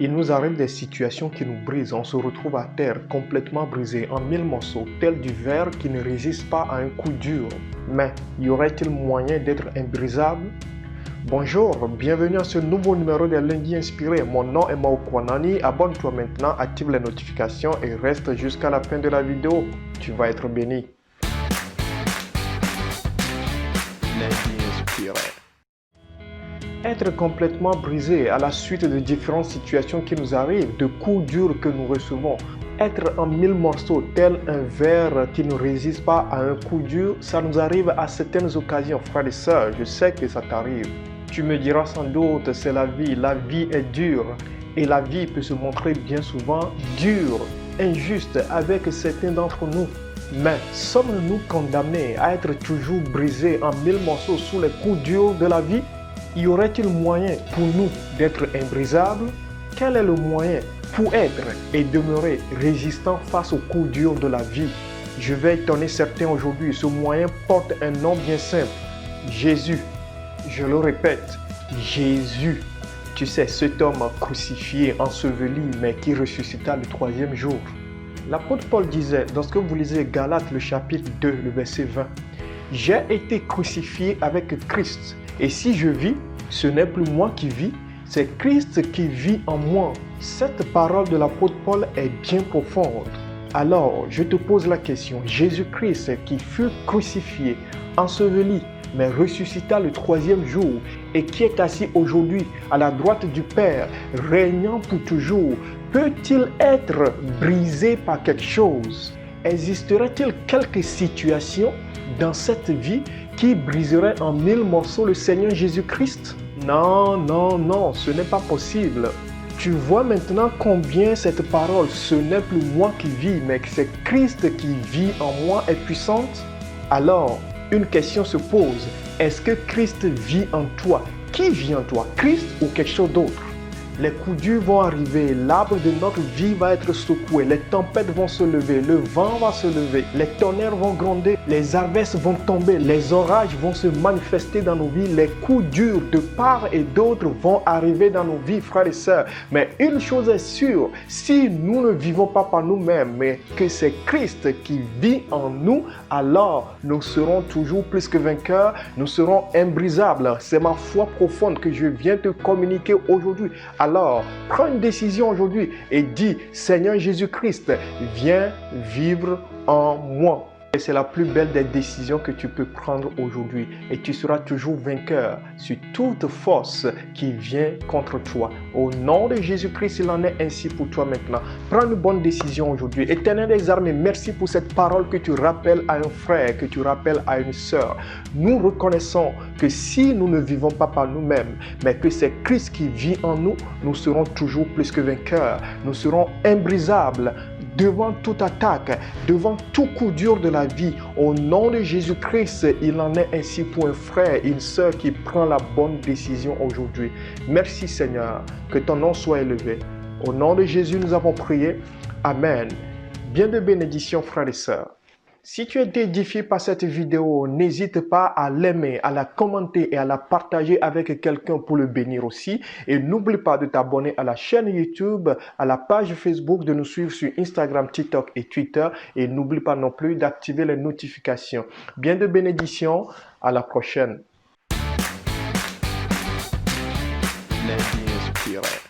Il nous arrive des situations qui nous brisent. On se retrouve à terre, complètement brisé, en mille morceaux, tel du verre qui ne résiste pas à un coup dur. Mais y aurait-il moyen d'être imbrisable? Bonjour, bienvenue à ce nouveau numéro des Lundis Inspirés. Mon nom est Mao Kwanani. Abonne-toi maintenant, active les notifications et reste jusqu'à la fin de la vidéo. Tu vas être béni. Lundis Inspirés. Être complètement brisé à la suite de différentes situations qui nous arrivent, de coups durs que nous recevons. Être en mille morceaux, tel un verre qui ne résiste pas à un coup dur, ça nous arrive à certaines occasions, frères et sœurs. Je sais que ça t'arrive. Tu me diras sans doute, c'est la vie est dure. Et la vie peut se montrer bien souvent dure, injuste avec certains d'entre nous. Mais sommes-nous condamnés à être toujours brisés en mille morceaux sous les coups durs de la vie? Y aurait-il moyen pour nous d'être imbrisables? Quel est le moyen pour être et demeurer résistant face aux coups durs de la vie? Je vais étonner certains aujourd'hui. Ce moyen porte un nom bien simple. Jésus. Je le répète, Jésus. Tu sais, cet homme crucifié, enseveli, mais qui ressuscita le troisième jour. L'apôtre Paul disait, lorsque vous lisez Galates, le chapitre 2, le verset 20, « J'ai été crucifié avec Christ. Et si je vis, ce n'est plus moi qui vis, c'est Christ qui vit en moi. » Cette parole de l'apôtre Paul est bien profonde. Alors, je te pose la question, Jésus-Christ qui fut crucifié, enseveli, mais ressuscita le troisième jour et qui est assis aujourd'hui à la droite du Père, régnant pour toujours, peut-il être brisé par quelque chose? Existerait-il quelques situations dans cette vie qui briserait en mille morceaux le Seigneur Jésus-Christ? Non, non, non, ce n'est pas possible. Tu vois maintenant combien cette parole, ce n'est plus moi qui vis, mais que c'est Christ qui vit en moi, est puissante? Alors, une question se pose, est-ce que Christ vit en toi? Qui vit en toi? Christ ou quelque chose d'autre? Les coups durs vont arriver, l'arbre de notre vie va être secoué, les tempêtes vont se lever, le vent va se lever, les tonnerres vont gronder, les averses vont tomber, les orages vont se manifester dans nos vies, les coups durs de part et d'autre vont arriver dans nos vies, frères et sœurs. Mais une chose est sûre, si nous ne vivons pas par nous-mêmes, mais que c'est Christ qui vit en nous, alors nous serons toujours plus que vainqueurs, nous serons imbrisables. C'est ma foi profonde que je viens te communiquer aujourd'hui. Alors, prends une décision aujourd'hui et dis, Seigneur Jésus-Christ, viens vivre en moi. Et c'est la plus belle des décisions que tu peux prendre aujourd'hui. Et tu seras toujours vainqueur sur toute force qui vient contre toi. Au nom de Jésus-Christ, il en est ainsi pour toi maintenant. Prends une bonne décision aujourd'hui. Éternel des armées, merci pour cette parole que tu rappelles à un frère, que tu rappelles à une sœur. Nous reconnaissons que si nous ne vivons pas par nous-mêmes, mais que c'est Christ qui vit en nous, nous serons toujours plus que vainqueurs. Nous serons imbrisables devant toute attaque, devant tout coup dur de la vie. Au nom de Jésus-Christ, il en est ainsi pour un frère, une sœur qui prend la bonne décision aujourd'hui. Merci Seigneur, que ton nom soit élevé. Au nom de Jésus, nous avons prié. Amen. Bien de bénédictions, frères et sœurs. Si tu es édifié par cette vidéo, n'hésite pas à l'aimer, à la commenter et à la partager avec quelqu'un pour le bénir aussi. Et n'oublie pas de t'abonner à la chaîne YouTube, à la page Facebook, de nous suivre sur Instagram, TikTok et Twitter. Et n'oublie pas non plus d'activer les notifications. Bien de bénédictions, à la prochaine. Lundis Inspirés.